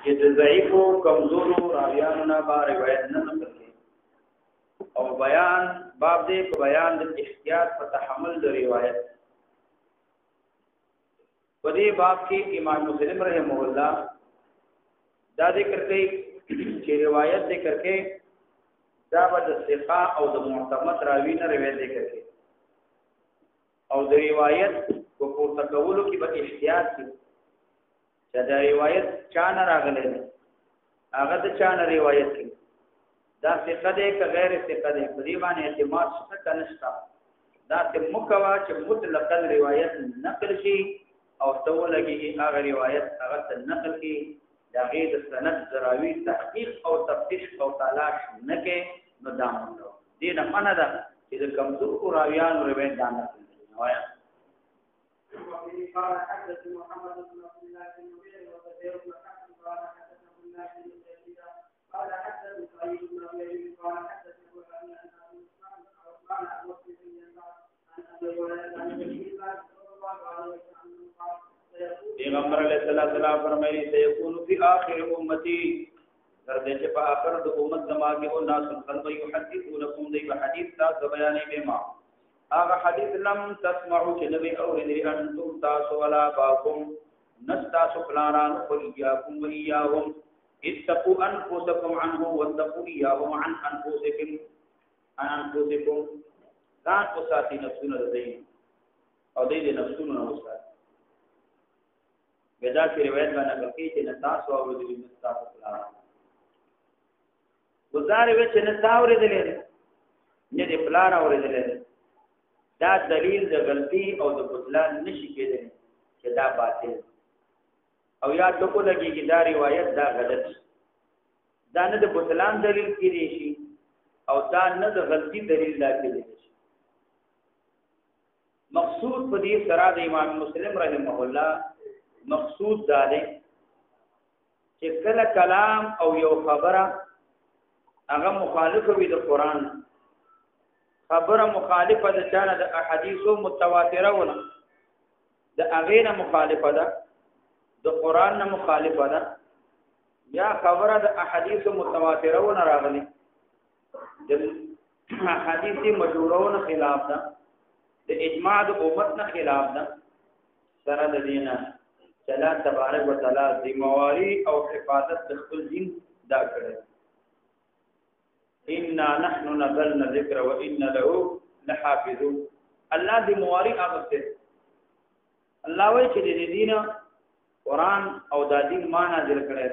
چې د ضعیفو کمزورو راویانو نه به روایت نه نقل کوي او بیان باب دې په بیان د احتیاط په تحمل د روایت. په دې باب کې امام مسلم رحمه الله دا ذکر کوي چې روایت ذکر کوي دا به د ثقه او د معتمد راوی نه روایت ذکر کوي او د روایت په پورته کولو کې به احتیاط کوي چې دا روایت چا نه راغلی دی هغه د چا نه روایت کوي دا ثقه دی که غیر ثقه دی په دې باندې اعتماد شته که نشته دا ته مکوا چې مطلقاً روایت نقل شي او ته ولګي هغه روایت هغه ته نقل کی دا غیر سند زراوی تحقیق او تفتیش او تلاش نه کې نو دا مونږ دې نه منه ده چې د کمزور راویان روایت دا نقل وایا. قال حدث محمد بن عبد الله بن نبيل وزيد بن حسن قال حدثنا الله بن يزيد قال حدث سعيد بن ابي قال حدث ابو علي عن ابي عثمان عن ابي هريره عن النبي صلى الله عليه وسلم قال پیغمبر علیہ السلام فرمایي سيكون في اخر امتي درته چې په اخر د امت زمانه کې او ناس خلق يحدثونكم دی په حدیث تاسو بیانې به ما هغه حدیث لم تسمعوا چې نبی اوریدلی انتم تاسو ولا باكم نستاسو فلانان وإياكم وإياهم اتقوا انفسكم عنه واتقوا اياهم عن انفسكم ځان اوساتي نفسونه دې او دې نفسونه اوساتي بدا کی روایت باندې کوي چې نتاسو اوریدلی نستاسو فلانان گزارې وچ نه تا اوریدلې نه دې فلان اوریدلې دا دلیل د غلطي او د بطلان نشي کېدلی چې دا باطل او یا ټکو لګيږي دا روایت دا غلط دا نه د بطلان دلیل کېږي شي او دا نه د غلطي دلیل لا کېږي شي. مقصود په دې سره د امام مسلم رحمه الله مقصود دا دی چې کله کلام او یو خبره هغه مخالفه وي د قران خبره مخالفه ده چانه د احادیثو متواتره ونه د اغینه مخالفه ده د قران نه مخالفه ده یا خبره د احادیثو متواتره ونه راغلي د احادیث مشهورونه خلاف ده د اجماع د امت نه خلاف ده سره د دینه چلا تبارک وتعالى د مواری او حفاظت د خپل دین دا کړی انا نحن نزلنا الذكر وانا له لحافظون الله دې مواری اغسته الله وایي چې دې دین قران او د دین معنا ذکر کړي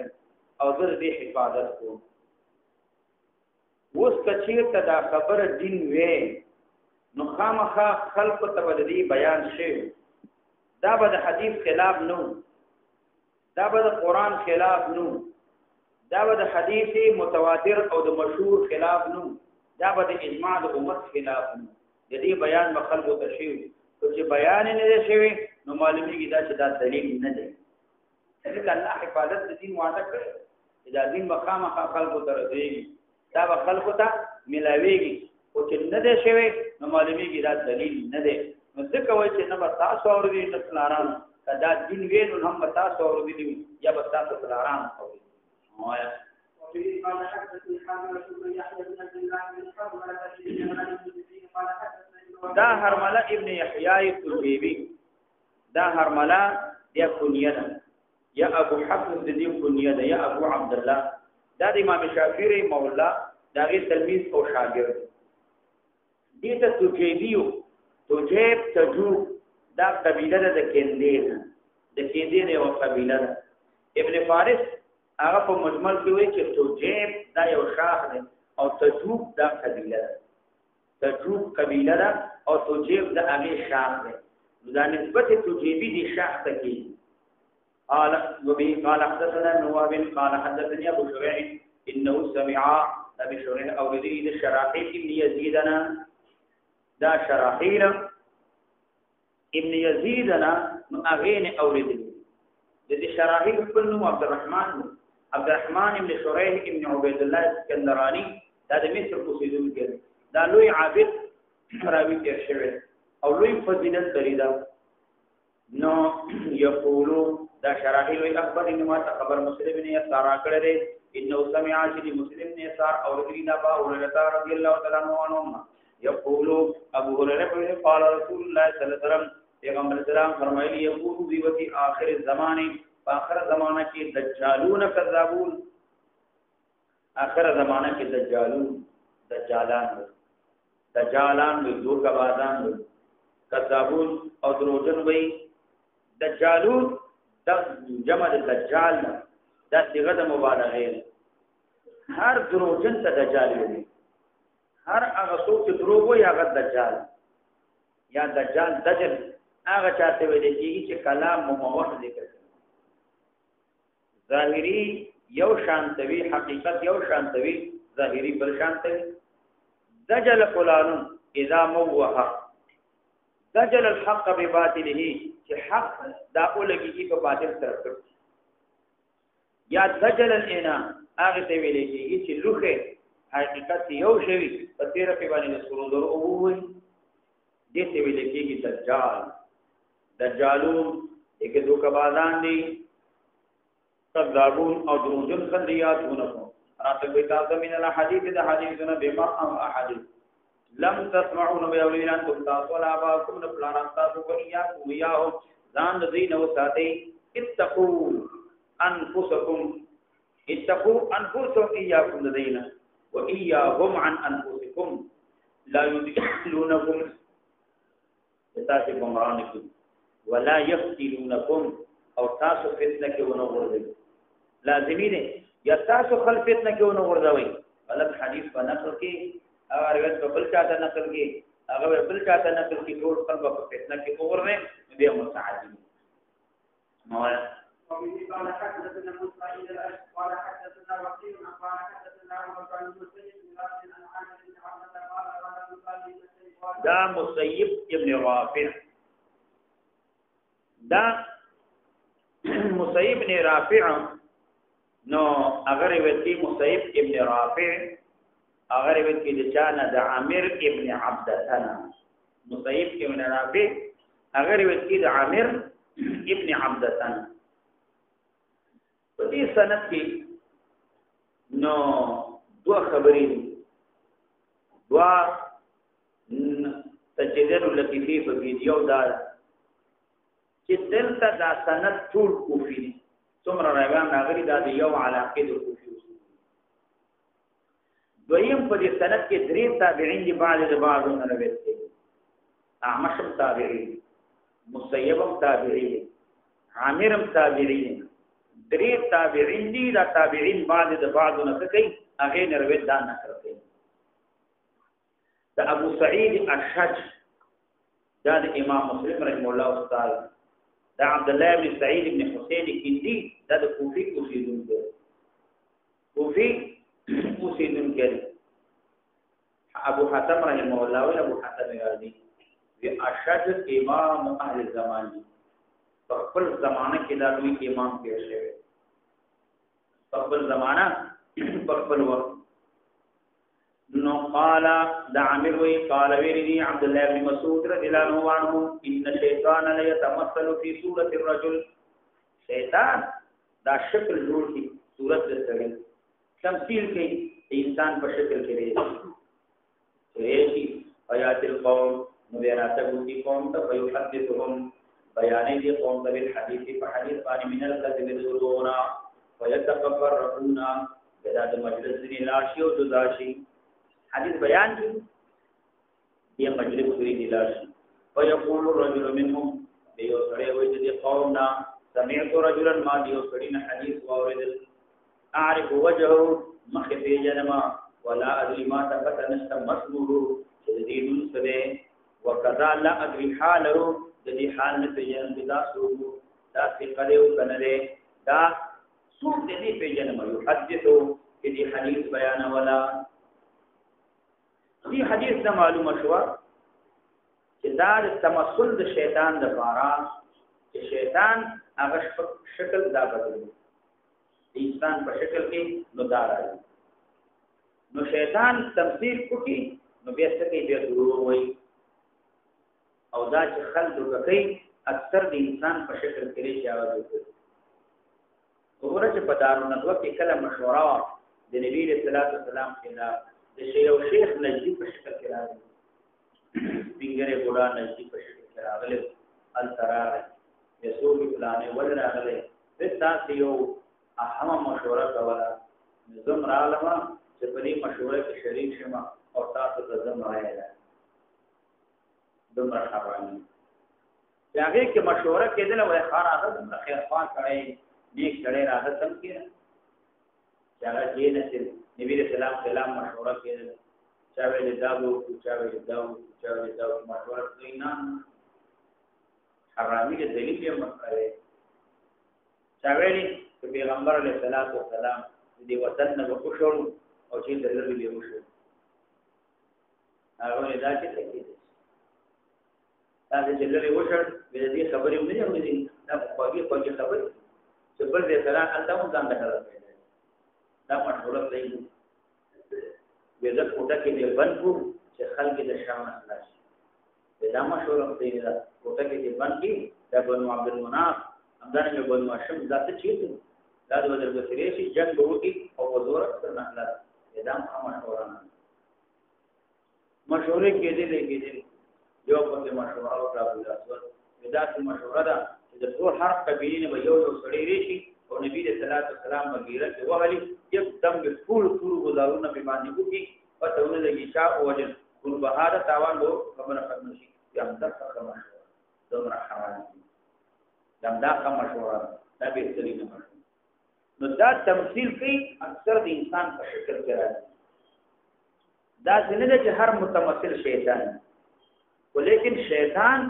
او دې حفاظت کو وس کچیر ته دا خبر دین وې نو خامخا خلق تبدی بیان شي دا به د حدیث خلاف نو دا به د قران خلاف نو دا به د حدیث متواتر او د مشهور خلاف نو دا به د اجماع د امت خلاف نو د دې بیان به خلکو ته شي چې بیان نه دی شوی نو معلومیږي دا چې دا دلیل نه دی ځکه الله حفاظت د دین وعده کړی چې دا دین به خامخا خلکو ته رسېږي دا به خلکو ته ملاويږي او چې نه دی شوی نو معلومیږي دا دلیل نه دی نو ځکه وایي چې نه به تاسو اورئ نه فلانان دا دین وینو هم به تاسو اورئ یا به تاسو فلانان اورئ. وفي قال حدثني حرملة بن يحيى بن عبد الله بن حرملة قال حدثني دا حرملة ابن يحيى التجيبي دا حرملة دی کنیه ده یا ابو حفص دی کنیه ده یا ابو عبد الله دا د امام شافعی مولا دا غي تلمیذ او شاګرد دي ته تجيبيو تجيب تجو دا قبیله ده د کیندې نه یو قبیله ده. ابن فارس هغه په مجمل کې وایي چې تجيب دا یو شاخ دی او تجوب دا قبیله ده تجوب قبیله ده او تجيب دا هغه شاخ دی دا نسبت تجيبي دي شاخ ته کې قال وبه قال حدثنا نواب قال حدثني ابو شريح انه سمع ابي شريح اوريدي الشراحيل ابن يزيدنا دا شراحيل ابن يزيدنا اغين اوريدي دي شراحيل كله عبد الرحمن ابن شريح ابن عبيد الله الاسكندراني دا د مصر اوسیدونکی دا لوی عابد راوی تیر شوی او لوی فضیلت لري دا نو یقولو دا شراحیل وی اخبر انما خبر مسلم نے یسار کړه انه سمع شد مسلم نے یسار اور غرینا با هريره رضی الله تعالی عنہ یقول ابو هريره قال رسول الله صلی الله علیه وسلم پیغمبر اسلام فرمایلی یقول دی وفي اخر الزمان اخر زمانہ کې دجالون کذابون اخر زمانہ کې دجالان وی دوکبازان وی کذابون او دروغجن وی دجالون دا جمع دجال دا صيغه د مبالغه هر دروغجن ته دجال وي هر هغه څوک چې دروغ وي هغه دجال یا دجال دجل هغه چاته ویل کېږي چې کلام مموح ذکر ظاهري یو شانتوي حقیقت یو شانتوي ظاهري بل شانتوي دجل فلان اذا موح دجل الحق بباطله چې حق دا اولګي په باطل سره کړ یا دجل الانا هغه ته ویل کېږي چې لوخه حقیقت یو شوی په تیر په باندې سرور او وي دې ته ویل کېږي دجالون یک دوکبازان دي کذابون او دروغجن خندياتون راته وي تاسو من الحديث د حديثنا بما او احاديث لم تسمعون بأولينا انتم تاسو لا باكم نفلان تاسو وإياكم وإياهم ځان دین او ساتي اتقوا انفسكم إياكم الذين وإياهم عن أنفسكم لا يدخلونكم تاسو ګمراهانکم ولا يفتنونكم او تاسو فتنه کې ونه ورځي لازمي دي یا تاسو خل فتنه کې ونه ورځوي غلط حدیث په نقل کې او روایت په بل چاته نقل کې هغه بل چاته نقل کې ټول قلب په فتنه کې ورځي به متعدي مولا قال حدثنا موسى قال حدثنا وكيل قال حدثنا وكان مسلم دا مسیب ابن رافع دا مسیب ابن رافع نو اگر وتی مسیب ابن رافع اگر وتی د چانه د عامر ابن عبدتنا مسیب ابن رافع اگر وتی د عامر ابن عبدتنا په دې سند کې نو دوه خبرې دوا تجدد لطیفی په ویډیو دا چې دلته دا سند ټول کوفی څومره راغان ناغری دا د یو علاقه د کوفی دویم په دې سند کې درې تابعین دي بعضونه روایت دي اعمشم تابعین مسیبم تابعین عامرم تابعین درې تابعین دي دا تابعین بعضونه کوي هغه روایت دا نقل کوي دا ابو سعید الشج دا امام مسلم رحمه الله استاد دا عبد الله بن سعید بن حسین کندی دا کوفی اوسیدونکو ابو حاتم رحمه الله او ابو حاتم رازی وی الشج امام اهل الزمان په خپل زمانه کې دا دوی امام کې شوی په خپل زمانہ په خپل وخت نو قال دا عامر وی قال ویری عبد الله بن مسعود رضی الله عنه ان الشیطان لا يتمثل في صوره الرجل شیطان دا شکل جوړ کی صورت سره تمثيل کوي انسان په شکل کې لري چې آیات القوم مبينات دي قوم ته ويحدثهم بیان دي قوم ته الحديث فحديث قال من الكذب يذرون ويتفرقون بدا د مجلس دی لاشي او داشي حدیث بیان کی یہ مجلس پوری دلاشي ويقول الرجل منهم دیو سره وي چې قومنا سمعت رجلا ما دیو سړي نه حدیث واورید اعرف وجهه مخفي جنما ولا ادري ما تفتنست مسموه جديد سده وكذا لا ادري حاله جدي حال نه پیژن بدا سو دا ثقله کنه دا سوق دې پیژنه مې حدیثو دې حدیث بیان ولا دې حدیث دا معلومه شو چې دا تمثل د شیطان د پاره چې شیطان هغه شکل دا بدلوي انسان په شکل کې نو دا راځي نو شیطان تمثيل کوي نو بیا څه کوي بیا ضرور وایي او دا چې خلق کوي اکثر د انسان په شکل کې راځي وګوره چې په دارالندوه کې کله مشوره وه د نبي علیه الصلاة والسلام خلاف د یو شیخ نجدي په شکل کې راغلی سپینګرې بوډا نجدي په شکل کې راغلی هلته راغی یسوع فلانې ولې راغلی زه تاسې یو اهمه مشوره کوله زه هم راغلم چې په دې مشوره کې شریک شم او تاسو ته زه رایه راکړم دومره حرامي چې هغې کې مشوره کېدله وایي ښه راغه دومره خیرخوا کړی نیک سړی راغه سم کېده چې هغه کېناستې نبي علیه السلام خلاف مشوره کېدله چا ویلې دا به وکړو چا ویلې دا وکړو چا ویلې دا وکړو مشوره کوي نه حرامي د دلیل یې مکړی چا ویلې چې پیغمبر علیه السلام د دې وطن نه به وشړو او چې د لرې به وشړو هغه ویلې دا چې څه کېدی تاسو چې لرې وشړ بیا دې خبرې هم نه دي اورېدلې دا خوږې خبرې چې بل دې سره هلته هم ځان ډکړه پیدا دا مشوره صحیح بیا د کوټه کې دې بند کړو چې خلک د شام نه خلاص شي دا مشوره صحیح ده کوټه کې دې بند کړي دا بنو عبدالمناف همدارنګه بنو هاشم دا څه چیز دا د بدر بصرې شي جنګ به وکړي او په زوره سره نه خلاص دا هم مشوره نه مشورې کېدلې یو په مشوره او ابو الاسود دا څه مشوره ده چې د ټول هر قبیلې نه یو سړی راشي او نبی صلی الله علیه وسلم مغیره کې وهلي یکدم د ټول گزارونه په باندې وکړي او ته ونه لګي چې او وجل ټول بهاده تاوان له خبره ختم شي یا هم دا څه مشوره دومره حرام دا مشوره دا به ستړي نه نو دا تمثيل کوي اکثر د انسان په شکل کې راځي دا څنګه چې هر متمثل شیطان ولیکن شیطان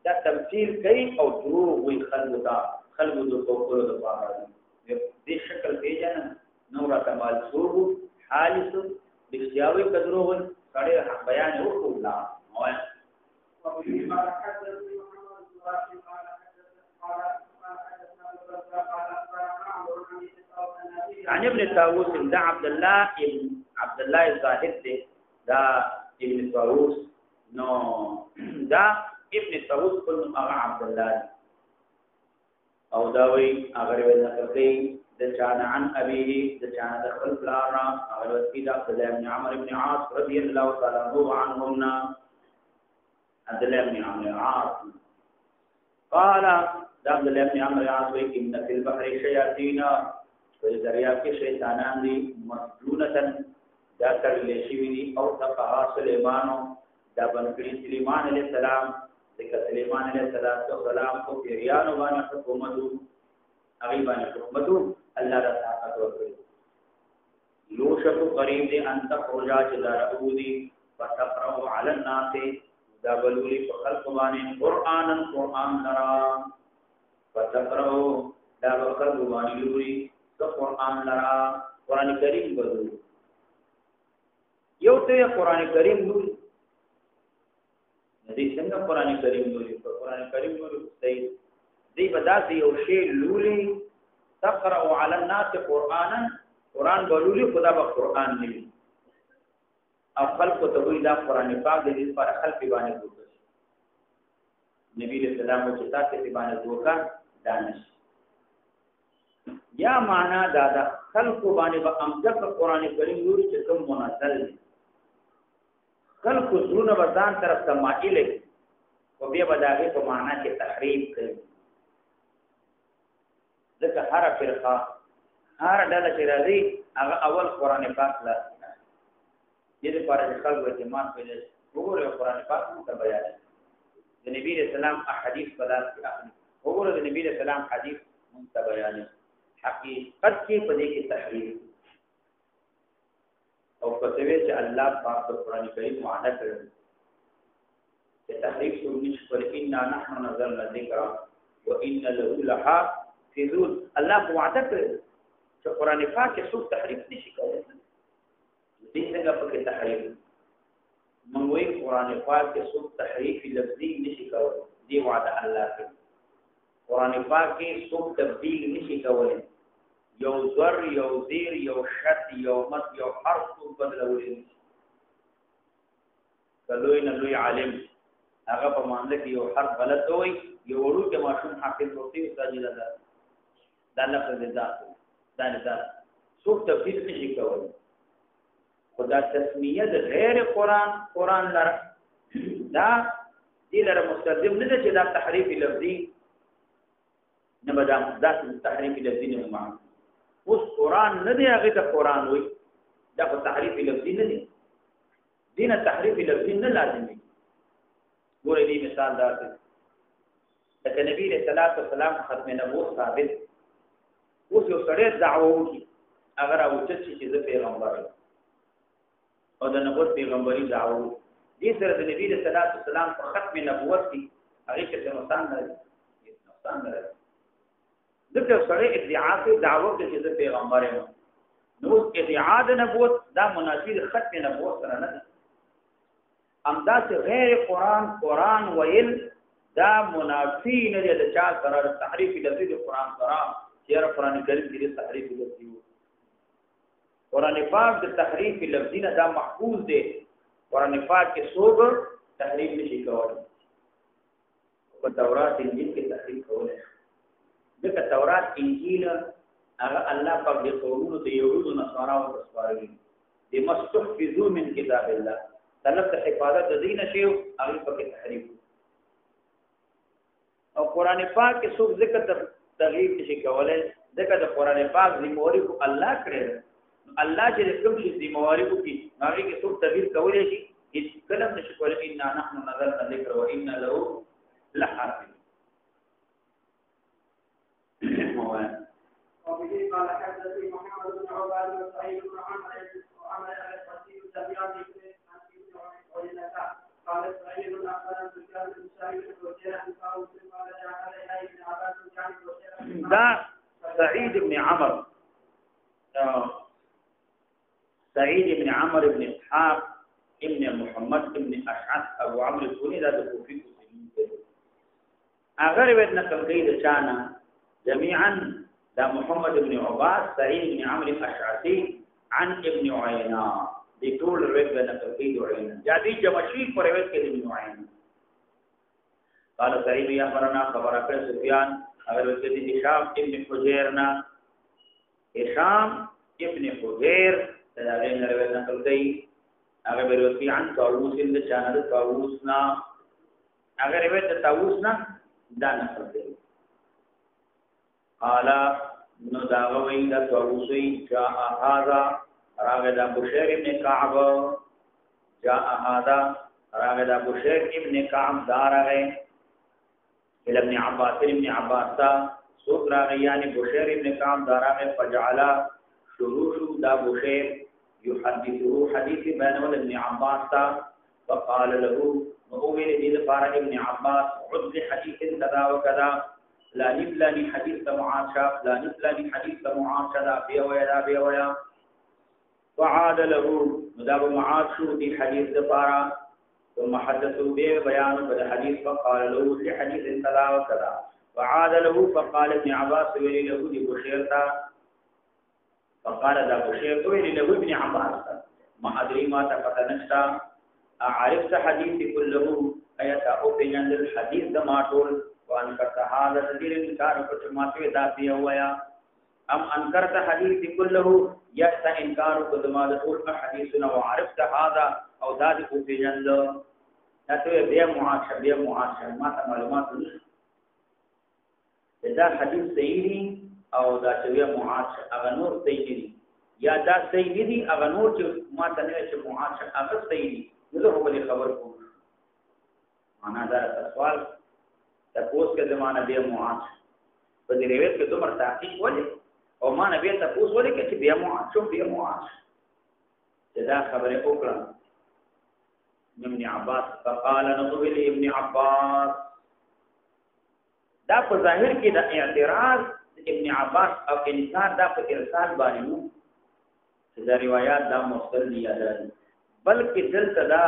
دا تمثيل کوي او دروغ وي خلق د توکل د پاره دې شکل پیژنه نو را کمال سوق حالس بشیاوي کدروغ کړي بیان وکړه لا عن ابن طاووس دا عبد الله الزاهد دا ابن طاووس نو دا ابن طاووس بن عبد الله او دا وی اگر ولنا کوي د چانه عن ابيه د چانه د خپل پلارا اگر وتی د عبد الله بن عمرو بن عاص رضی الله تعالی عنهم عبد الله بن عمرو عاص قال عبد الله بن عمرو عاص وی ان في البحر شياطين فالدريا کې شیطانان دي مسجونتن دا تر لشي او تقها سليمان دا بنکړي سليمان عليه السلام ذکر سليمان عليه السلام کو پیریانو باندې حکومت هغه باندې حکومت الله تعالی طاقت ورکړي لوشک قریب دي ان تخرج جدارودي فتقرأ على الناس دا بلولي خلق باندې قران لرا فتقرأ دا خلق باندې لوري قران لرا قران کریم بلول یو ته قران کریم لوري دې څنګه قران کریم لولي قران کریم لولي صحیح دې بداسي یو شی لولي تقرأ على الناس قرانا قران بلولي خدا به قران نه او خلق ته وی دا قران پاک دې پر خلق باندې دوکه نبی رسول الله چې تاسو په باندې دوکه دانش یا معنا دا خلق باندې به امجد قران کریم لولي چې کوم منزل دي خلق زونه وزان طرف ته مائل او بیا بداغه په معنا کې تحریف کوي ځکه هر فرقه هر ډله چې راځي هغه اول قران پاک لا دې لپاره چې خلق اعتماد پیدا وګوره قران پاک ته بیان د نبی رسول الله احادیث بدل اخلي وګوره د نبی رسول الله حدیث مونږ بیان حقیقت کې په دې کې تحریف او کتوی چې الله پاک د قران کریم وعده کړی چې تحریف شروع نشي پر ان نحن نزلنا الذکر وان له لحافظون الله وعده کړی چې قران پاک کې څوک تحریف نشي کولای دې څنګه په تحریف منوي قران پاک کې څوک تحریف لفظي نشي کولای دې وعده الله کړی قران پاک کې څوک تبديل نشي کولای یو ذر یو زیر یو شت یو مد یو حرف بدلوي کلوې نه لوی عالم هغه په مانده کې یو حرف غلط وي یو ورو کې ماشوم حافظ ورته استاد دا لفظ ذات دا څوک تفسیر نشي کولای خدا تسمیه د غیر قران لره دا دې لره مستلزم نه چې دا تحریف لفظي نه بدام ذات تحریف لفظي نه معنا اوس قران نه دی هغه ته قران وای دا په تحریف لفظي نه دی دینه تحریف لفظي نه لازمي ګورې دې مثال دا دی چې نبی رسول الله والسلام ختم نبوت ثابت اوس یو سړی دعوه وکړي اگر او چې زه پیغمبر او د نبوت پیغمبري دعوه دې سره د نبی رسول الله والسلام په ختم نبوت کې هغه څه نقصان نه دغه سره ادعا کوي دعوه کوي چې پیغمبر یم نو ادعا د نبوت دا منافی د ختم نبوت سره نه امدا چې غیر قران ویل دا منافی نه د چا سره تحریف لفظي د قران سره چې قرآن کریم کې تحریف لفظي قرآن پاک د تحریف لفظي نه دا محفوظ دی قرآن پاک کې څوک تحریف نشي کولای په تورات انجیل کې تحریف کولای دغه تورات انجیل هغه الله پاک د قومونو ته یهودو نصارا او تسوارګي د مستحفظو من کتاب الله طلب د حفاظت د دین شی هغه پکې تحریف او قرآن پاک کې څوک ذکر تغییر نشي کولای ځکه د قرآن پاک ذمہواری کو الله کړی الله چې کوم شي ذمہواری کو کی هغه کې څوک تغییر کولای شي هیڅ کلم نشي کولای ان نحن نزلنا الذکر وانا له لحافظون وبه قال حدثني محمد بن عباد وسعيد بن عمرو القصير الزبياني بن عيينة قال سعيد اخبرنا سفيان بن سعيد وجاء قال جاء عليها ابن عباس كان دا سعيد بن عمرو سعيد بن عمرو بن اسحاق ابن محمد ابن اشعث ابو عمرو الكوني دا کوفی اگر ود نقل کوي د چانا جميعا دا محمد بن عباس سعيد بن عمرو الاشعثي عن ابن عيينة دي طول روایت نقل کوي د عيينة جادي جمشي پر روایت کې ابن عيينة قال سعيد يا فرنا خبر کړ سفيان اگر وکړي د هشام ابن حجير نا هشام ابن حجير دا غیر روایت نقل کوي هغه وروي عن طاووس د چانل طاووس نا اگر روایت طاووس نا دا نقل کوي قال نو داوی دا طاووسي جاء هذا راغد بشير ابن كعب جاء هذا راغد بشير ابن كعب دارغه ابن عباس سوق راغيان بشير ابن كعب دارغه فجعل شروع دا بشير يحدثه حديث بين ابن عباس فقال له مؤمن دين فار ابن عباس عد حديث كذا وكذا لا نفلاني حديث معاشا لا نفلاني حديث معاشا بيا ويا وعاد له مداب معاشو دي حديث دفارا ثم حدثوا به بيان بالحديث فقال له في حديث كذا وكذا وعاد له فقال ابن عباس ولي له دي بشيرتا فقال ذا بشير ولي له ابن عباس ما ادري ما تفتنشتا اعرفت حديث كله ايتا او بيان الحديث ما طول وانكرت هذا الذي انكار كتمات ذاتي هويا ام انكرت حديث كله يحت انكار كتمات طول حديثنا وعرفت هذا او ذات او بيان له نتوي بيا معاشر ما معلومات اذا حديث صحيح او دا چې معاشر اغه نور صحیح دي یا دا صحیح دي اغه نور چې ما تنه چې معاشر اغه صحیح دي زه هو به خبر کوم معنا دا سوال تاسو کې زمانہ دی معاشر په دې روایت کې دومره تحقیق ولې او ما نه به تاسو ولې چې بیا معاشر دا خبره وکړه ابن عباس فقال نقول ابن عباس دا په ظاهر کې د اعتراض ابن عباس او انسان دا په ارسال باندې نو دا روایت دا مستند یادل بلکې دلته دا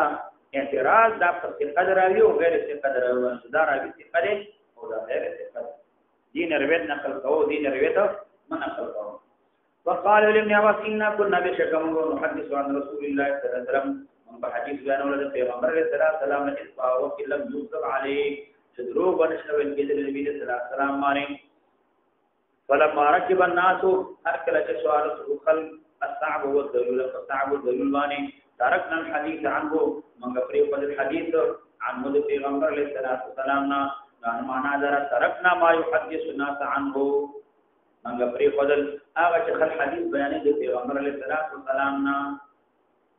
اعتراض دا په قدر راوي او غیر قدر راوي دا راوي قدر او دا غیر قدر دین روایت نقل کوو دین روایت من نقل کوو وقال ابن عباس إنا كنا بشكم ونحدث عن رسول الله صلى الله عليه وسلم من بحديث بيان ولد پیغمبر صلى الله عليه وسلم اسوا وكلم يوسف عليه شدرو بنشو الكذب النبي صلى الله عليه وسلم مانه فلما ركب الناس هر کله چې سوال خلق الصعب والذلول فالصعب والذلول باندې ترکنا الحديث عنه من غفري قد الحديث عنه پیغمبر علیہ الصلوۃ والسلام نا معنا درا ترکنا ما يحدث الناس عنه من غفري قد هغه چې خل حدیث بیانې د پیغمبر علیہ الصلوۃ والسلام نا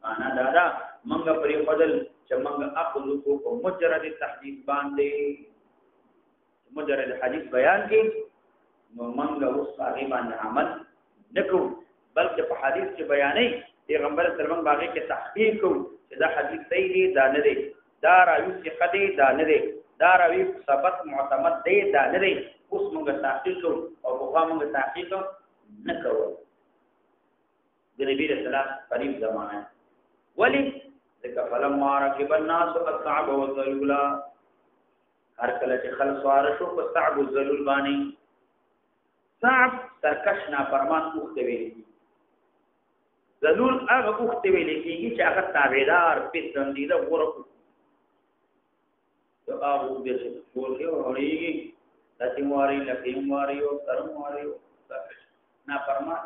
معنا دا من غفري قد چې موږ اخذ کو مجرد تحديث باندې مجرد حدیث بیان کې نو موږ اوس هغه باندې عمل نکو بلکې په حدیث کې بیانې پیغمبر صلی الله علیه وسلم باندې کې تحقیق کو چې دا حدیث صحیح دی دا نه دی دا راوی ثقه دی دا نه دی دا راوی ثبت معتمد دی دا نه دی اوس موږ تحقیق او هغه موږ تحقیق نه کوو د نبی رسول الله قریب زمانه ولی ذکر فلما ركب الناس الصعب والذلول هر کله چې خلک سوار شو په صعب والذلول باندې صعب سرکش نافرمان اوخته ویل ذلول هغه اوخته ویل کیږي چې هغه تابعدار پسندیده ورکو تو هغه دې څه ورته وړيږي داتیمواري لکیمواري او ترمواري نافرمان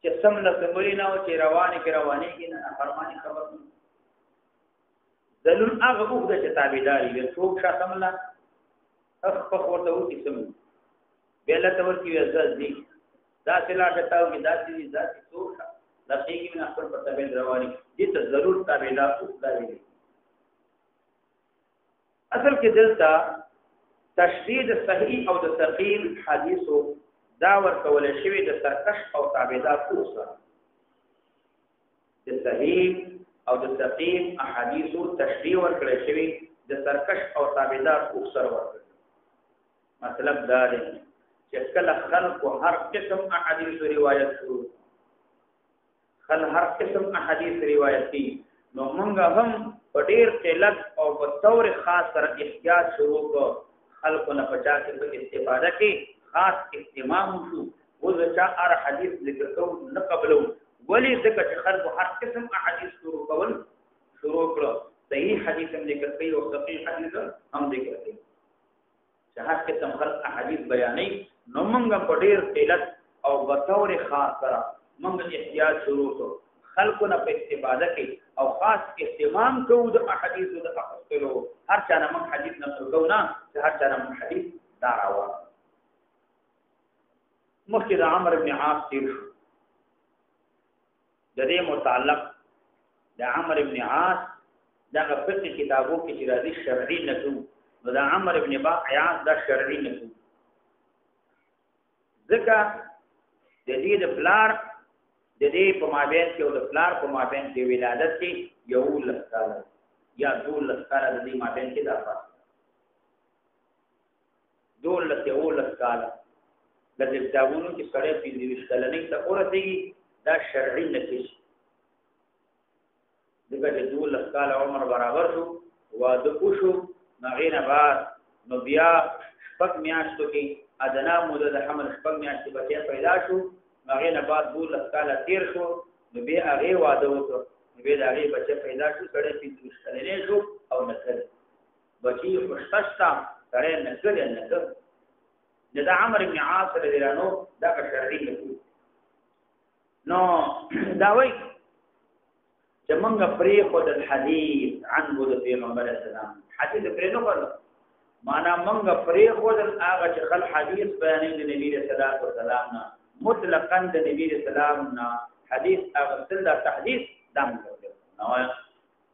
چې سم نه سمري نه او چې رواني کې رواني کې نه فرماني خبر نه ذلول هغه اوخته چې تابعداري وي څوک شاتم الله اخ ورته وتی سم بیل تور کی عزت دی دا سلا ټتاو کی دا دي دا څوک لکېږي نه خپل په تابع رواني دي ته ضرور تابعدار اوسه اصل کې دلته تشدید صحیح او د ثقيل حدیثو دا ورکول شوی د سرکش او تابعدار اوسه د صحیح او د ثقيل احادیثو تشریح ورکړل شوی د سرکش او تابعدار اوسه ورکړل مطلب دا دی چې کله خلق هر قسم احادیث روایت شروع هر قسم احادیث روایت کی نو موږ هم په ډیر قلت او په تور خاص سره احتیاط شروع کو خلقونه پچا کې په استفاده کې خاص اهتمام شو او ځکه هر حدیث ذکر کو نه قبلو ولی ځکه چې خلق هر قسم احادیث شروع کړو صحیح حدیث هم ذکر کوي او صحیح حدیث هم ذکر کوي چې هر قسم خلق احادیث بیانې نو موږ په ډیر قلت او په تور خاص سره موږ احتیاط شروع کو خلقونه په استفاده کې او خاص اهتمام کوو د احادیث د اخستلو هر چا نه موږ حدیث نه کوو نه چې هر چا نه موږ حدیث دا راوړو مخکې د عمرو بن عاص تیر شو د دې متعلق د عمرو بن عاص دغه فقه کتابو کې چې راځي شرعي نه کوو نو د عمرو بن عاص دا شرعي نه کوو ځکه د دې د پلار د دې په مابین کې او د پلار په مابین کې ولادت کې یو لسکاله یا دول لسکاله د دې مابین کې دا فرق دول لسکاله د دې کتابونو کې سره په دې وشتلنې ته اورتېږي دا شرعي نتیجه دغه د دول لسکاله عمر برابر شو واده وشو نغینه بعد نو بیا شپږ میاشتو کې ادنا موده د حمل شپږ میاشتې بچی پیدا شو هغه نه بعد بول لسکاله تیر شو نو به هغه واده وکړ نو به هغه بچی پیدا شو سړی پیدا شلنې شو او نکړ بچی خوشتشتا سړی نکړ د عمرو بن عاص رضی الله عنه دا شرعي نو دا وایي چې موږ پرې خود الحديث عنه د پیغمبر اسلام حدیث پرې نه کړو معنا موږ پرې خود هغه چې خل حدیث بیانې د نبی رسول الله صلی الله علیه وسلم مطلقاً د نبی رسول الله نه حدیث هغه سل تحديث دم نو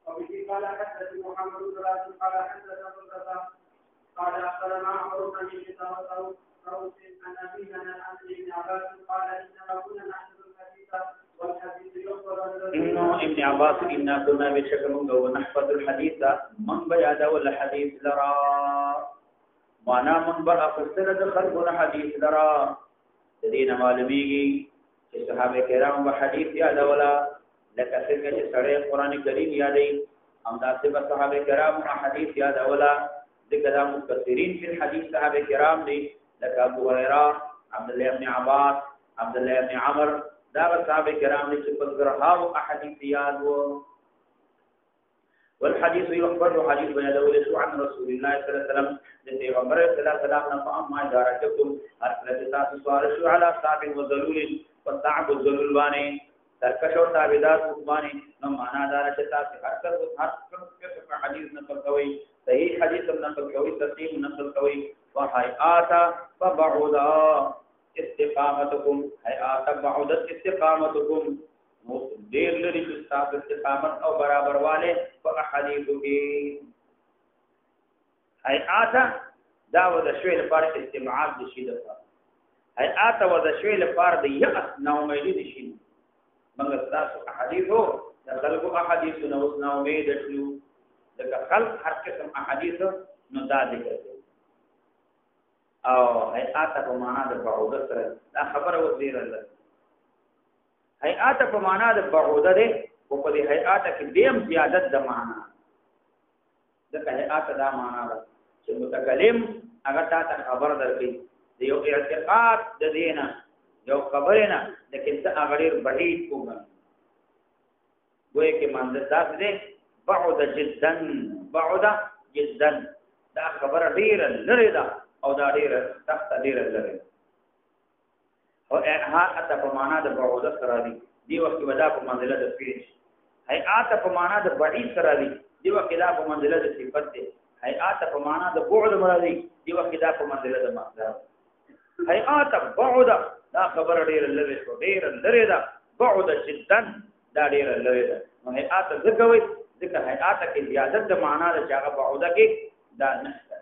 او به قال حدث محمد بن راشد قال حدث ابو الرزاق قال اخبرنا عمرو بن كتاب روس عن ابينا عن ابن عباس قال انما كنا نحفظ الحديث والحديث يخبر انه ابن عباس إنا كنا بشكل ونحفظ الحديث من بياد والحديث لرا معنا من بقى فسر خلقنا حديث لرا الذين معلومیږي چې صحابه کرام په حدیث یاد ولا لکه څنګه چې سړی قران کریم یادې هم دا څه صحابه کرام په حدیث یاد ولا ذکر مفسرین په حدیث صحابه کرام دي لکه ابو هريره عبد الله بن عباس عبد الله بن عمر دا صحابه کرام دي چې په ګرهاو احادیث یاد وو والحديث يخبر حديث بين دولة عن رسول الله صلى الله عليه وسلم التي غمر صلى الله عليه وسلم فأما دارتكم أثبتت سؤال شو على صعب وذلول والصعب والذلول باني تركش وتابدات باني نو معنا دارشتا هر حديث نقل قوي صحيح حديث نقل قوي تصحيح نقل قوي وهيئات فبعدا استقامتكم هيئات بعدت استقامتكم دیر لري استاد استقامت او برابر والے په حدیث کې هيئات دا و د شویل پر استماعات د شي د هيئات و د شویل پر د یأس نو مې دي شي موږ تاسو احادیثو د خلق احادیث نو نو مې د شلو د خلق هر قسم احادیث نو دا ذکر او هيئات په معنا د بعوده سره دا خبره وزیر الله هيئات په معنا د بعوده ده او په دې هيئات کې دیم زیادت د معنا د هيئات دا معنا ده چې متکلم هغه ته خبر درکړي د یو اعتقاد د دینه یو خبرینه لکه څه هغه ډیر بعید کوم وایي کې مانده تاسو دې بعد جدا دا خبره ډیر لري ده او دا ډیر سخت ډیر لري او هيئات په معنا د بعوده سره دی وخت ودا په منزله د پیش هيئات په معنا د بعید سره دی وخت دا په منزله د صفت دی هيئات په معنا د بعد مرادي دی وخت دا په منزله د مصدر هيئات بعد دا خبر ډیر لری شو ډیر لری دا بعد جدا دا ډیر لری دا نو هيئات ذکوي ذکر هيئات کې زیادت د معنا د چاغه بعوده کې دا نشته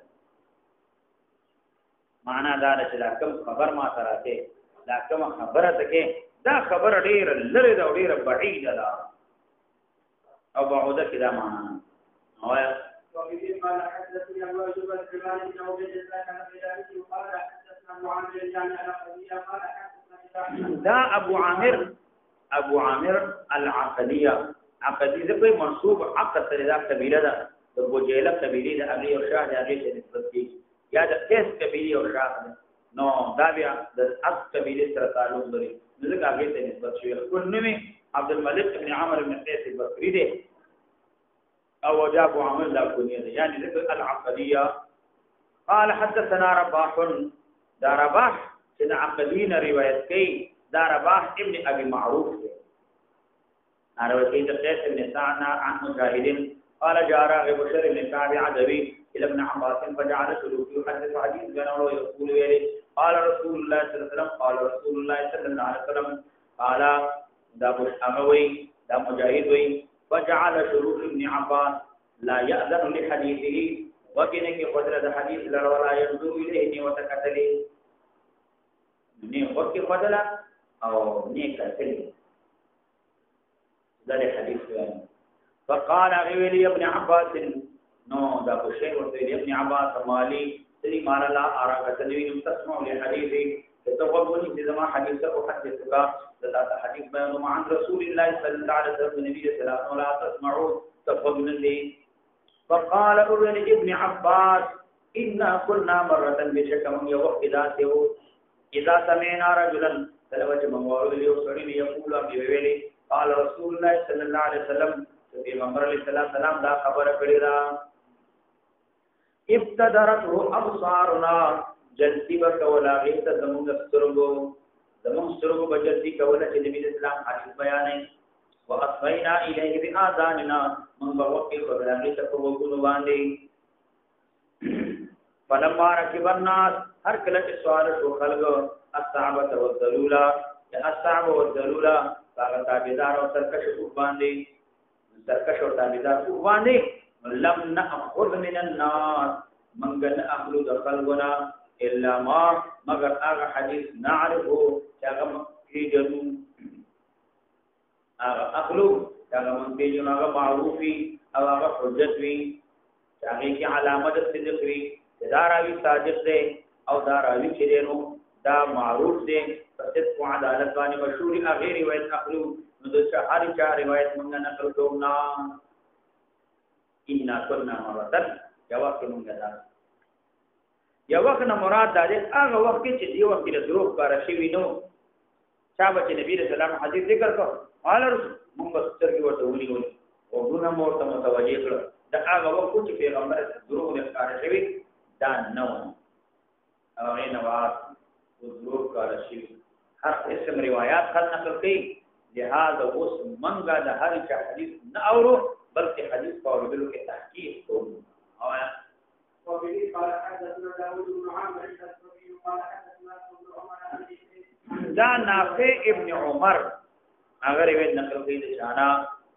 معنا دا چې کوم خبر ما سره ته دا کوم خبره ته کې دا خبر ډیر لری دا ډیر بعید ده او بعوده کې دا معنا او وفي قال حدثني ابو ايوب الكرماني بن عبيد الله عن ذلك وقال حدثنا ابو عامر الجامع العقدية قال حدثنا دا ابو عامر العقدية عقدي ذکر منصوب عقد سره دا قبيله ده د بوجيله قبيله ده ابي او شاه ده هغه نسبت کی یا د قیس قبيله او شاه نو دا بیا د اصل قبيله سره تعلق لري ځکه هغه ته نسبت شوی خپل نوم عبد الملك بن عمرو بن قيس البصري ده او جاب عمل لا كنيه يعني ذكر العقديه قال حدثنا رباح دا رباح چې عقدين روایت کوي دا رباح ابن ابي معروف ده روایت قيس بن سعد عن مجاهد قال جاء راغب بشر بن كعب عدوي الى ابن عباس فجعل سلوك يحدث حديث كانوا يقول لي قال رسول الله صلى الله عليه وسلم قال رسول الله صلى الله عليه وسلم قال دا بشاموي دا مجاهد وي فجعل شروط ابن عباس لا يأذن لحديثه وكنك قدرة حديث ولا ينظر إليه وتكتله ني وكي قدلا أو ني كتله ذا الحديث يعني فقال غيري ابن عباس نو دا بشير وسيد ابن عباس مالي سري مال الله أراك تدوين تسمع لحديثي تتوقعني في زمان حديث أحدثك ذات حديث بيان عن رسول الله صلى الله عليه وسلم النبي صلى الله عليه وسلم لا تسمعوا تفضل لي فقال ابن عباس إنا كنا مرة بشكم يوقف ذاته إذا سمعنا رجلا تلوج مموال يوصلني يقول بيولي قال رسول الله صلى الله عليه وسلم في غمر عليه السلام دا خبر کړی ابتدرته ابصارنا جلتی وکولا غیت زمونږ سترګو بجلتی کولا چې نبی اسلام حدیث بیانې واصغینا الیه باذاننا من بوقي خبرانه تکوګو باندې فلما ركب الناس هر کله چې سوال شو خلکو الصعبه والذلولا یا الصعبه والذلولا هغه تابعدار او سرکش باندې سرکش او تابعدار باندې لم نأخذ من الناس من أخلو دخلنا إلا ما مگر آغا حديث نعرفه چاگا پیجنو آغا أخلو چاگا من پیجنو آغا معروفی او آغا حجتوی چاگی کی علامت صدقوی دا راوی صادق دے او دا راوی چرینو دا معروف دے فصدق و عدالت بانی مشهوری آغی روایت أخلو ندوشا هر چا روایت منگا نقل دونا إنا كنا مرتن یا وقت مونږه دا یا وخت نه مراد دا دی هغه وخت چې دی وخت له دروغ کار شي نو چا به نبی رسول الله حدیث ذکر کو قال رسول مونږ سترګې ورته ونیول وګونه مورته متوجه کړ دا هغه وخت چې پیغمبر دروغ نه ښکار شوی دا نه و او نه واس دروغ ښکار شوی هر قسم روایت خلک نقل کوي لہذا اوس منګه د هر چا حدیث نه اورو بلکې حدیث په اورېدلو کې تحقیق کوو او وبه قال حدثنا داود بن عمرو الصبي قال حدثنا ابن عمر دا نافع ابن عمر اگر وی نقل کوي د شانا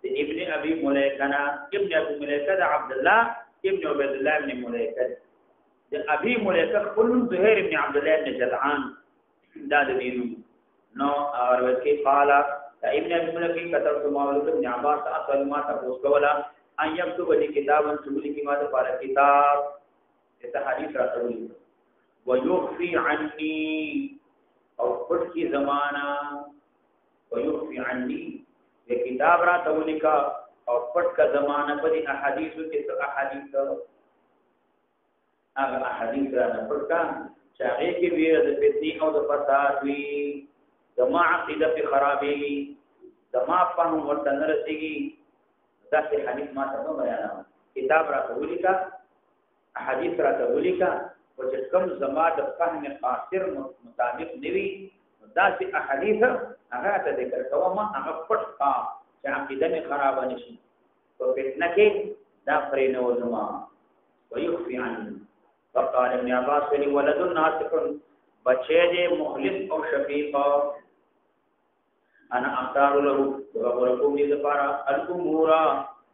ابن ابي مليكه ابن ابي مليكه د عبد الله ابن عبد الله ابن مليكه د ابي مليكه كل زهير ابن عبد الله ابن جدعان دا د دینو نو اور وکي قال ابن ابي مليكه كتب مولود ابن عباس اصل ما تاسو کولا ان يكتب لي كتابا تبلي کی ماده پر کتاب ایسا حدیث راځي ويخفي عني او پټ کی زمانہ ويخفي عني یہ کتاب را تولیکا او پټ کا زمانہ په دي احادیثو کې څه احادیث هغه احادیث را پټ کا چې هغه کې ویل د فتنې او د فساد وی جماع عقیده په خرابې جماع په ورته نه رسېږي دا څه حدیث ما ته بیان کتاب را تولیکا احادیث را تولیکا او چې کوم زما د فهم قاصر مطابق نوي دا چې احادیث هغه ته ذکر کوم هغه پټ کا چې عقیده می خراب نشي او فتنه کې دا پرې نه وځما ويخفي عني فقال ابن عباس ولد ناصح بچے دې مخلص او شفیق انا اختار له ورکوم دې لپاره الامور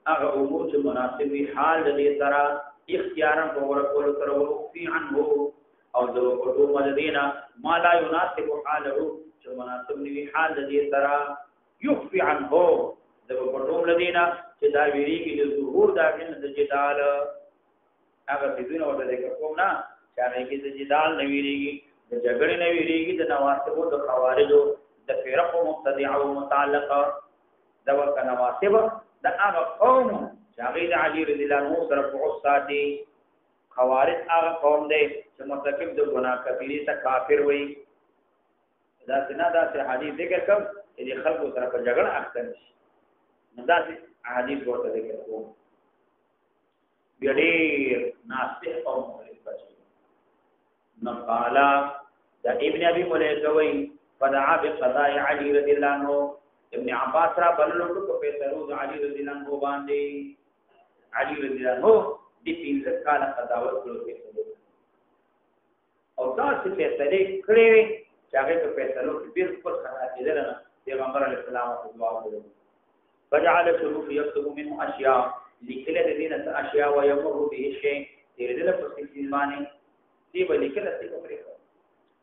هغه امور چې مناسب حال دې سره اختیارا ورکول سره وفي عنه او ذو قدوم الذين ما لا يناسب حاله چې مناسب نوي حال دې سره يخفي عنه ذو قدوم الذين چې دا ویریږي د ظهور دا د جدال هغه بدون او د کوم نه چې هغه کې د جدال نه ویریږي د جګړې نه ویریږي د نواسبو د خوارجو د فرق مبتدعه او متعلقه د وک نواسب د هغه قوم چې هغه د علي رضی الله عنه سره په اوساتي خوارج هغه قوم دی چې مرتکب د ګناه کبیره ته کافر وي دا څنګه دا حدیث ذکر کوم چې خلکو سره په جګړه اخته نشي نو دا حدیث ورته ذکر کوم ډېر ناصح او مخلص بچي نو قال دا ابن ابي مليكه وي فدعا بقضاء علي رضي الله عنه ابن عباس را بللو کو په سرود علي رضي الله عنه باندې علي رضي الله عنه دې پینځه کال قضا ورکړو په سرود او دا چې فیصله کړې چې هغه په فیصلو کې بالکل خطا کېدل نه پیغمبر علیه السلام او دعا وکړه فجعل شروف يكتب منه اشياء لیکل د دینه اشیاء او یمر به شی دې دې په سیمانه دی به لیکل څه کوي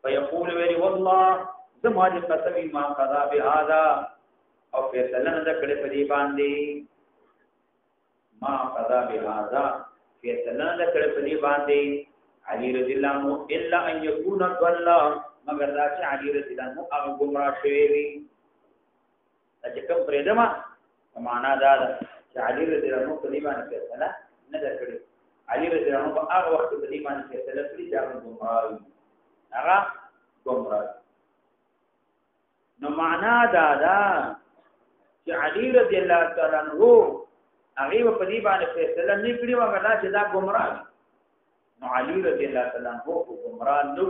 فیقول ویلی والله زما دې قسم ما قضا بهذا او فیصله نه کړې په دې باندې ما قضا بهذا فیصله نه کړې په دې باندې علي رضی الله عنه الا ان يكون ضل مگر دا چې علي رضی الله عنه هغه گمراه شوی وي چې کوم پرېدما معنا دا چې علي رضی الله عنه په دې باندې فیصله نه کړې علي رضی الله عنه هغه وخت په دې باندې فیصله کړې چې هغه گمراه وي هغه گمراه نو معنا دا چې علي رضی الله تعالی عنہ هغه په دې باندې فیصله نه کړې و هغه چې دا گمراه نو علي رضی الله تعالی عنہ گمراه نو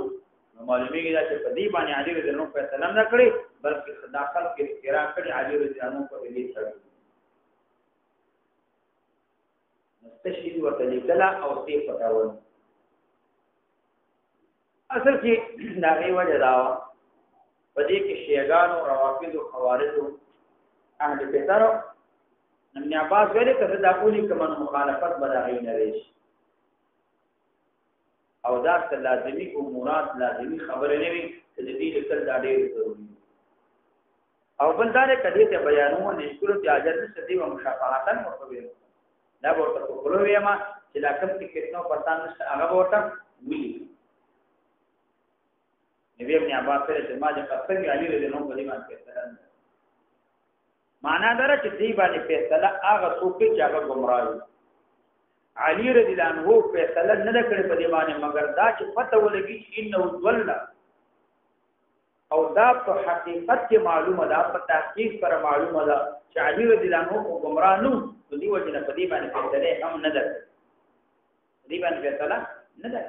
معلومیږي چې په دې باندې علي رضی الله عنه فیصله نه کړې بلکې صداقت کې اختیار کړی علي رضی الله عنه په دې سره تشهید ورته لیکلا او سی پټاول اصل کې دا غي وجه دا په دې کې شیعاګانو روافض او خوارج اهل بیتارو ابن عباس ویلي کړه دا کولی کوم مخالفت بداغي نه ریش او دا لازمي امورات لازمي خبره نه وي چې دې لیکل دا ډېر ضروري او بل دا کدي ته بیانونه نشکر ته اجازه نشته دی مشافهاتن ورته دا ورته کولو یما چې دا کوم څه کېنو پتا نشته هغه ورته ویلي نبی ابن عباس سره ما چې قصې علي رضی الله عنه په دې باندې فیصله معنا دا چې دې باندې فیصله هغه څوک چې هغه گمراه علي رضی الله عنه فیصله نه کړې په دې باندې مگر دا چې پته ولګي چې انه ضل او دا په حقیقت کې معلومه ده په تحقیق سره معلومه ده چې علي رضی الله عنه گمراه نو دې وجه نه په دې باندې فیصله هم نه ده دې باندې فیصله نه ده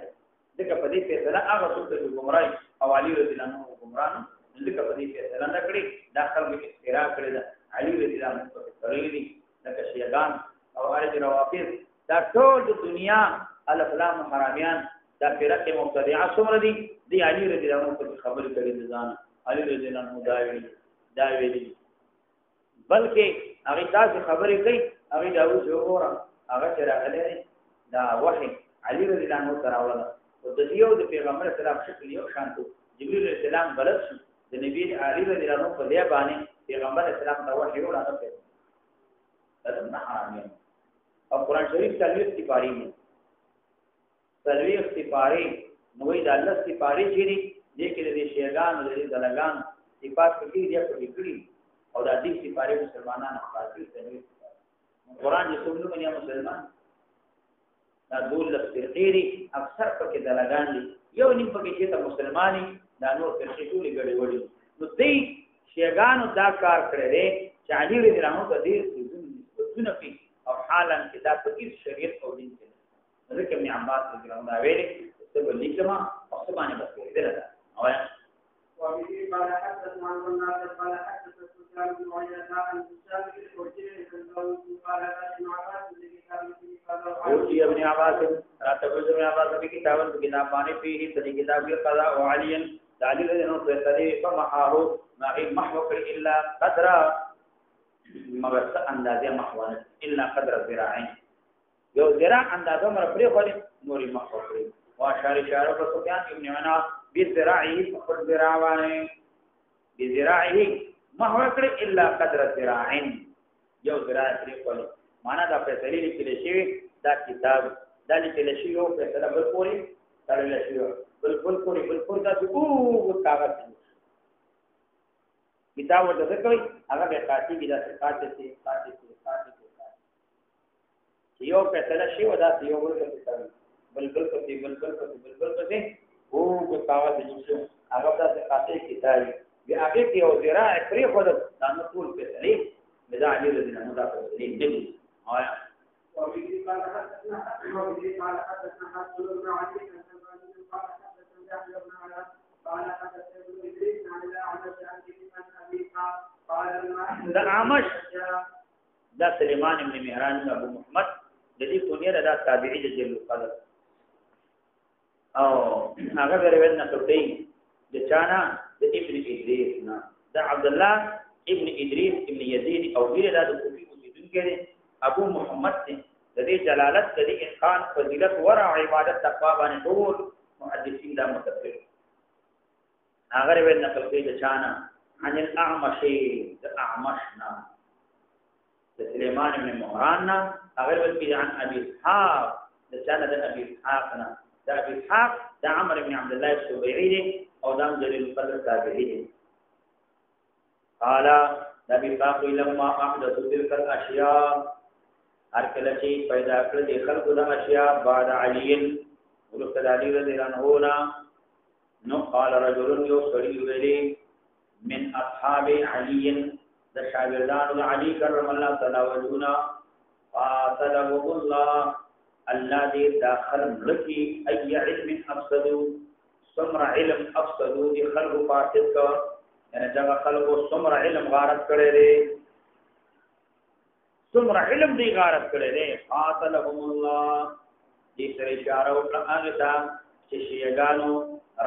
ځکه په دې فیصله هغه څوک چې ګمراهي او علي رضی الله عنه ګمراهان ځکه په دې فیصله نه کړی دا خلک اختراع کړی ده علي رضی الله عنه په کړی دي لکه شیعان او ارج روافض دا ټول د دنیا الافلام حرامیان دا فرقه مبتدعه څومره دي دی علي رضی الله عنه په خبرې کړي دي ځان علي رضی الله عنه دا ویلي بلکې هغه تاسو خبرې کوي هغه دا وګوره هغه چې راغلی دا وحي علي رضی الله عنه تراوله او د دیو د پیغمبر اسلام شکل یو شانتو جبرئیل علیہ السلام غلط شو د نبی علي رضی الله عنه په دی باندې پیغمبر اسلام ته وحي وړاندې کړ دا نه حرامه او قران شریف تلوي استفاری نه تلوي استفاری نو د الله استفاری چیرې دې کې د شیعان او د دلګان صفات کې دي په کړي او د دې استفاری مسلمانانو خاطر تلوي قران چې څومره باندې مسلمان دا دول فرقيري اکثر پکې دلګان دي یو نیم پکې چې ته مسلمانۍ دا نور فرقې ټولې ګډې وړي نو دې شیعانو دا کار کړی چې علي رضی الله عنه د دې څه کوي او حالا کې دا په هیڅ شریعت او دین کې ځکه ابن عباس رضی الله عنه ویلي چې بلیکما او سبحانه بسوي دلته او وبه قال حدثنا عن الناصر قال حدثنا سفيان بن عيينة عن هشام بن حجير قال ابن عباس اوتی ابن عباس راتب ابن عباس کی کتاب پانی فيه تدی کتاب کی قضاء وعلي تعليل انه فیصله فمحاه ما محو الا قدر مگر اندازه محوانه الا قدر ذراعين یو ذراع اندازه مر پرې خو نوري محو کړی واشار اشاره په سفيان ابن عنا بذراعه فقد ذراعانه بذراعه محو کړی الا قدر ذراعين یو ذراع پرې خو معنا دا فیصله لیکل شي دا کتاب دا لیکل شي او فیصله بل پوری تړل شي بل دا او کاغذ کتاب ورته کوي هغه به کاټي کې دا کاټي یو فیصله شي ودا یو ورته کوي بل او کاغذ چې هغه دا کاټي کتاب بیا هغه کې او ذراع پرې خو دا نو ټول فیصله مدا علي رضی الله عنه دا فیصله دي وبه قال حدثنا حسن بن علي قال حدثنا يحيى بن علاء قال حدثنا ابن ادريس عن الاعمش عن ابي قال دا اعمش دا سليمان بن مهران ابو محمد د دې کونیه دا تابعی د جلو قدر او هغه روایت نقل کوي د چانا د ابن ادريس نه دا عبد الله ابن ادريس ابن يزيد او غیر دا د کوفی اوسیدونکو دی ابو محمد دې د دې جلالت د دې اتقان فضیلت ورع عبادت تقوا باندې ټول محدثین دا متفق هغه روایت نقل کوي د چانا عن الاعمش د اعمشنا د سليمان بن مهران هغه روایت کوي عن ابي اسحاق د چانا د ابي اسحاق نه د ابي اسحاق د عمرو بن عبد الله السبيعي او د جليل القدر تابعي قال نبی پاک لما احدث تلك الاشياء هر کله چې پیدا کړل د خلقو د اشیاء بعد علی ورته علی رضی الله عنه نو قال رجل يسري ویلي من اصحاب علي د شاګردانو علی کرم الله تعالی وجونا قاتلهم الله الذي داخل لکی اي علم افسدوا ثمر علم افسدوا دي خلق فاسد کا یعنی دا خلق ثمر علم غارت کړي دي ثمر علم دی غارت کړي دي قاتلهم الله دې سره اشاره وکړه هغه ته چې شیعاګانو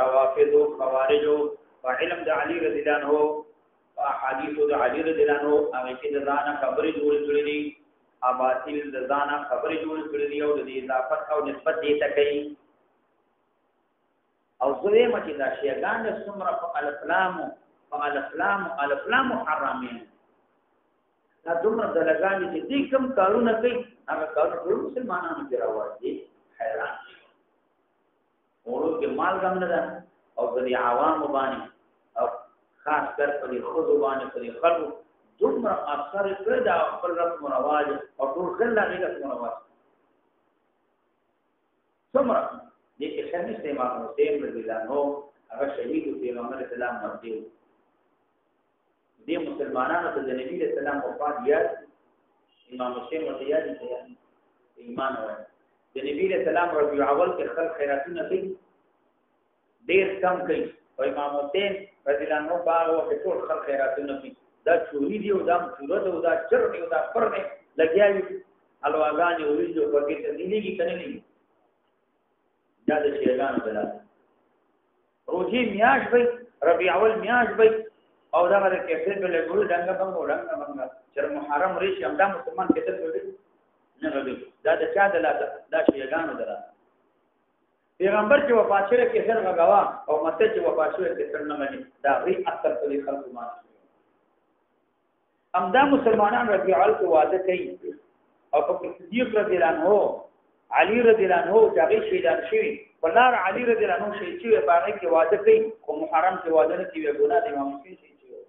روافضو خوارجو په علم د علي رضی الله عنه او احادیث د علي رضی الله عنه هغه کې د ځان خبرې جوړ کړې دي اباطل د ځان خبرې جوړ کړې دي او د اضافت او نسبت دې ته کوي او زوی مچ دا شیعاګان د ثمر په الافلام حرامین دا دومره دلګان چې دې کوم کارونه کوي هغه کارونه ټول مسلمانانو کې راوړي حیران ورو کې مال غم نه ده او د عوام باندې او خاص کر په خود باندې په خلکو دومره اثر کړی دا خپل رسم او رواج او ټول خلک یې رسم او رواج څومره دې کې شنه استعمال حسین رضی الله عنه هغه شهید پیغمبر اسلام مرتیو دې مسلمانانو ته د نبی رسول الله وفات یاد امام حسین ورته یاد دي ایمان وایي د نبی له سلام ربيع اول کې خلق خیراتونه کوي ډېر کم کوي او امام حسین رضی الله عنه باغ او ټول خلق خیراتونه کوي دا چوری دی او دا چورت او دا چر دی او دا پر دی لګیاوي الواغان ورېجو پکې ته نیږي کنه نه دا د شیګانو بلاد روزي میاش وي ربيع اول میاش وي او دا غره کې څه بل ګول ډنګ بنګ چر محرم ریشي هم دا مسلمان کېدل وي نه غوي دا د چا دلاته دا شیګانو دلاته پیغمبر چې وفات شوی کې هر غوا او مته چې وفات شوی کې څنګه مانی دا غي اثر په خلق ما امدا مسلمانان ربيع اول کو وعده کوي او په صدیق رضی الله عنه علی رضی الله عنه چې هغه شهیدان شوی بلار علی رضی الله عنه شهید شوی په هغه کې وعده کوي او محرم کې وعده نه کوي ګناه د امام حسین شهید شوی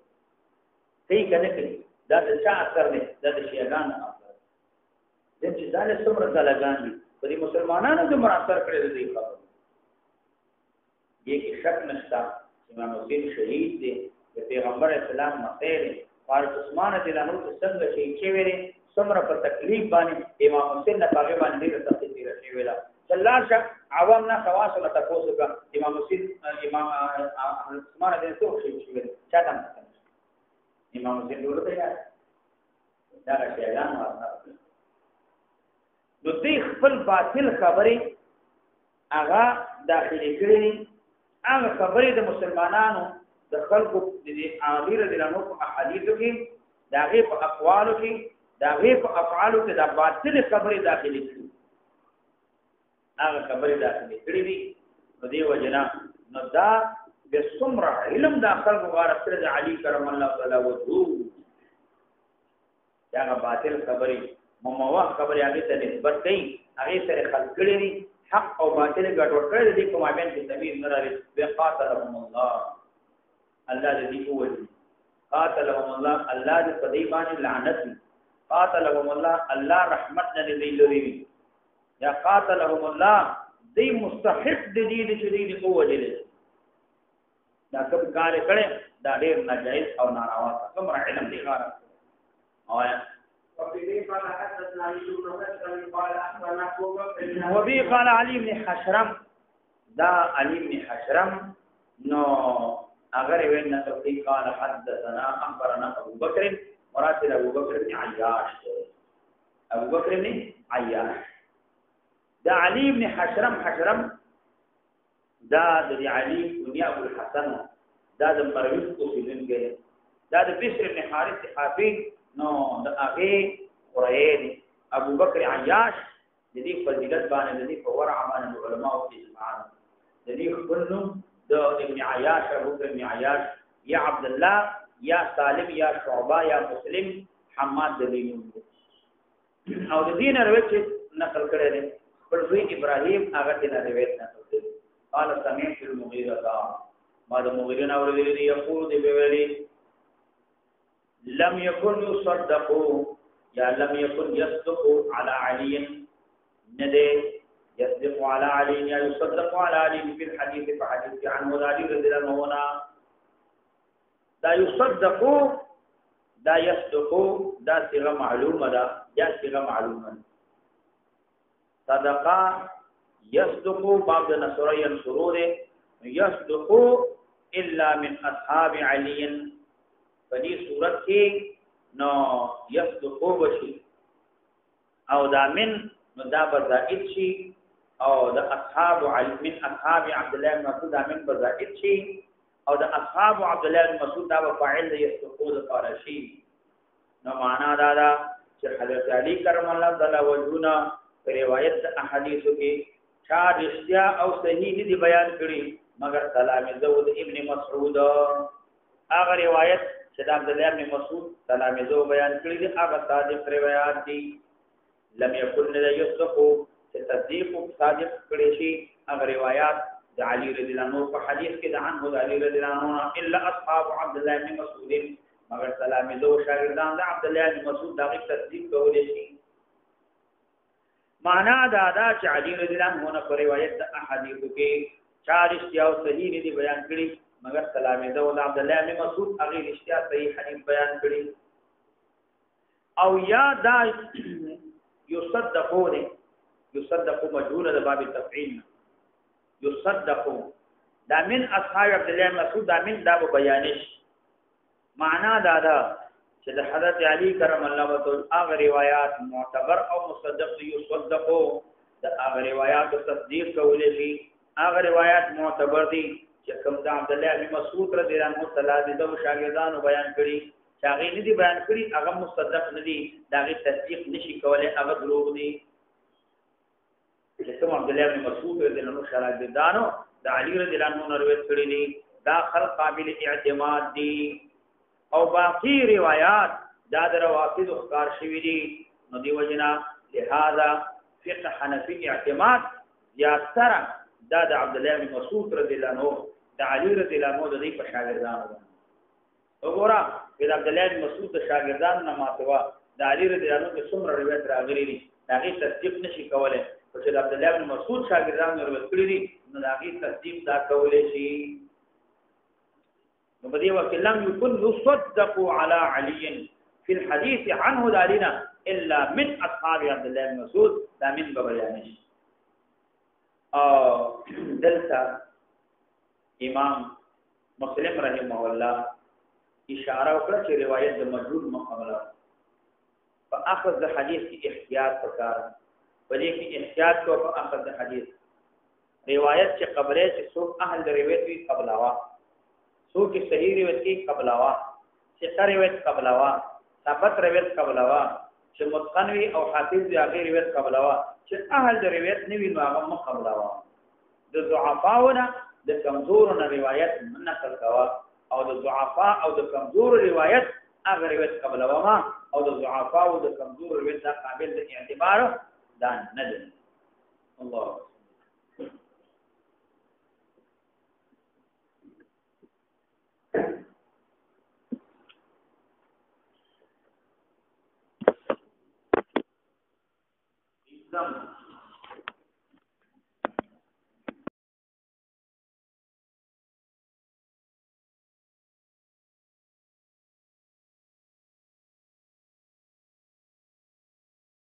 صحیح کنه کوي دا د چا اثر دی دا د شیعان اثر دی چې ځاله څومره ځلګان دي په دې مسلمانانو د مراتب کړي دي خبره دې کې شک نشته امام حسین شهید دی د پیغمبر اسلام مخیر فارس عثمان رضی الله عنه څنګه شهید شوی دی څومره په تکلیف باندې امام حسین نه پاګې باندې ډېر تکلیف راځي ویلا چلاشه عوام نه خواص ولا تاسو کا امام حسین امام عثمان رضی الله عنه شهید شوی دی چاته امام حسین ورته یا دا شیعان واسطه نو دې خپل باطل خبرې هغه داخلي کړې هغه خبرې د مسلمانانو د خلکو د امیر د لانو په احادیثو کې دا غي په اقوالو کې دا غي په افعالو کې دا باطل خبرې داخلي کړې هغه خبرې داخلي کړې دي نو دې وجنا نو دا د څومره علم د خلکو غار سره د علي کرم الله تعالی وجو دا باطل خبرې مموه خبرې هغه ته نسبت کوي هغه سره خلق کړي دي حق او باطل ګډوډ کړي دي کومه بین کې تمیز نه لري بقاتلهم الله الله دې قوت قاتلهم الله الله دې په دې باندې لعنت قاتلهم الله الله رحمت نه دې لري یا قاتلهم الله دې مستحق دې دې قوت دې دا کوم کار کړي دا ډېر ناجایز او ناروا کوم علم دې غاره او وبي قال علي بن حشرم دا علي بن حشرم نو اگر وين نقل قال حدثنا اخبرنا ابو بكر مراسل ابو بكر بن عياش ابو بكر بن عياش دا علي بن حشرم دا د علي بن ابو الحسن دا د مروي کوسلن کې دا د بشر بن حارث صحابي نو د هغه قرائن ابو بکر عیاش د دې فضیلت باندې د دې په ورع باندې علماء او اجماع د دې خپلنو د ابن عیاش ابو بکر ابن عیاش یا عبد الله یا سالم یا شعبہ یا مسلم حماد د دې او د دې روایت نقل کړي دي پر دوی ابراهيم هغه دې روایت نقل کړي قال سمعت المغيرة ما د مغیرہ اورېدل دي یقول دی ویلي لم يكن يصدقوا یا لم يكن يصدق على علي ندي يصدق على علي یا يصدق على علي في الحديث فحديث عنه علي رضي الله عنه دا يصدق دا يصدق دا صيغه معلومه ده یا صيغه معلومه صدقه يصدق بعض نصر ينصرون يصدق الا من اصحاب علي فدې صورت کې نو يصدقو بشي او دا من نو دا بزائد شي او د اصحاب علي من اصحاب عبد الله بن مسعود من بزائد شي او د اصحاب عبد الله بن مسعود دا فاعل يصدقو د فارشي نو معنا دا چې حضرت علي کرم الله تعالی وجونا روایت احادیثو کې چا رښتیا او صحیح دي بیان کړي مگر کلام زود ابن مسعود هغه روایت چې عبد الله بن مسعود تلامذو بیان کړی دي هغه صادق روایت دي لم يكن يصدق تصديق صادق کړي شي هغه روایت د علي رضی الله عنه په حدیث کې د عنه د علي رضی الله عنه الا اصحاب عبد الله بن مسعود مگر تلامذو شاګردان د عبد الله بن مسعود دغه تصدیق کولای شي معنا دا چې علي رضی الله عنه په روایت د احادیث کې چارش او صحیح دي بیان کړي مگر تلامذه او عبد الله بن مسعود هغه رښتیا صحیح حدیث بیان کړي او یا دا یصدقون یصدق مجهول د باب التفعیل یصدق دا من اصحاب عبد الله مسعود دا من دا بیانش معنا دا چې د حضرت علی کرم الله وجهه هغه روایت معتبر او مصدق یصدقو د هغه روایت تصدیق کولې شي هغه روایت معتبر دي چې کوم د عبد الله بن مسعود رضی الله عنه تعالی د شاګردانو بیان کړي چې هغه نه دي بیان کړي هغه مصدق نه دي دا غي تصدیق نشي کولای هغه دروغ دي چې کوم عبد الله بن مسعود رضی الله عنه شاګردانو د علی رضی الله عنه روایت کړي دي دا خلق قابل اعتماد دي او باقی روایات دا د روافض ښکار شوی دي نو دی وجنا لہذا فقه حنفی اعتماد یا سره دا د عبد الله بن مسعود رضی الله عنه د علی رضی الله عنه د دې په شاګردانو وګوره د عبد الله بن مسعود د شاګردانو نه ماتوا د علی رضی الله عنه څومره روایت راغلي دي هغه تصدیق نشي کولای چې د عبد الله بن مسعود شاګردانو روایت کړی دي نو هغه تصدیق دا کولای شي نو بدی وکړه لم يكن يصدق على علي في الحديث عنه دالنا الا من اصحاب عبد الله بن مسعود دا من بیانش دلتا امام مسلم رحمه الله اشاره وکړه چې روایت د مجهول مقابله په اخذ د حدیث کې احتیاط وکړه په دې کې احتیاط کو په اخذ د حدیث روایت چې قبله چې څوک اهل د روایت وی قبلوا څوک صحیح روایت کې قبلوا چې روایت قبلوا ثابت روایت قبلوا چې متقن وی او حافظ دی هغه روایت قبلوا چې اهل د روایت نه وی نو هغه مقبلوا د ضعفاونه د کمزورو روایت نقل کوا او د ضعفا او د کمزور روایت هغه روایت قبلوا ما او د ضعفا او د کمزور روایت قابل د اعتبار دا نه دي الله